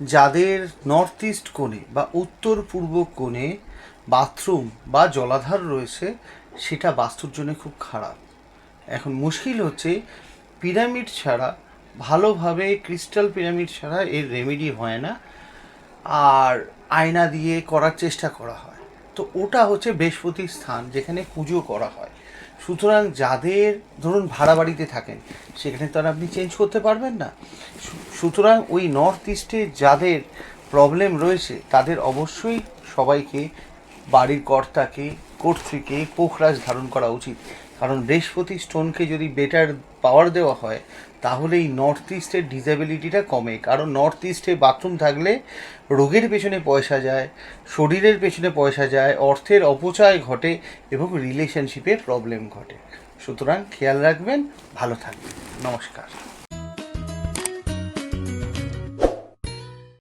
যাদের north east কোণে বা উত্তর পূর্ব কোণে বাথরুম বা জলাধার রয়েছে, সেটা বাস্তুর জন্য খুব খারাপ। এখন মুশকিল হচ্ছে পিরামিড ছাড়া, ভালোভাবে ক্রিস্টাল পিরামিড ছাড়া এর রেমেডি হয় না, আর আয়না দিয়ে করার চেষ্টা করা হয়। তো ওটা হচ্ছে বৃহস্পতির স্থান, যেখানে পুজো করা হয়। সুতরাং যাদের ধরুন ভাড়া বাড়িতে থাকেন, সেখানে তো আর আপনি চেঞ্জ করতে পারবেন না। সুতরাং ওই নর্থ ইস্টে যাদের প্রবলেম রয়েছে, তাদের অবশ্যই সবাইকে, বাড়ির কর্ত্রীকে পোখরাজ ধারণ করা উচিত। কারণ বৃহস্পতি স্টোনকে যদি বেটার পাওয়ার দেওয়া হয়, তাহলে এই নর্থ ইস্টের ডিসেবিলিটিটা কমে। কারণ নর্থ ইস্টে বাথরুম থাকলে রোগের পেছনে পয়সা যায়, শরীরের পেছনে পয়সা যায়, অর্থের অপচয় ঘটে এবং রিলেশনশিপে প্রবলেম ঘটে। সুতরাং খেয়াল রাখবেন, ভালো থাকবেন। নমস্কার।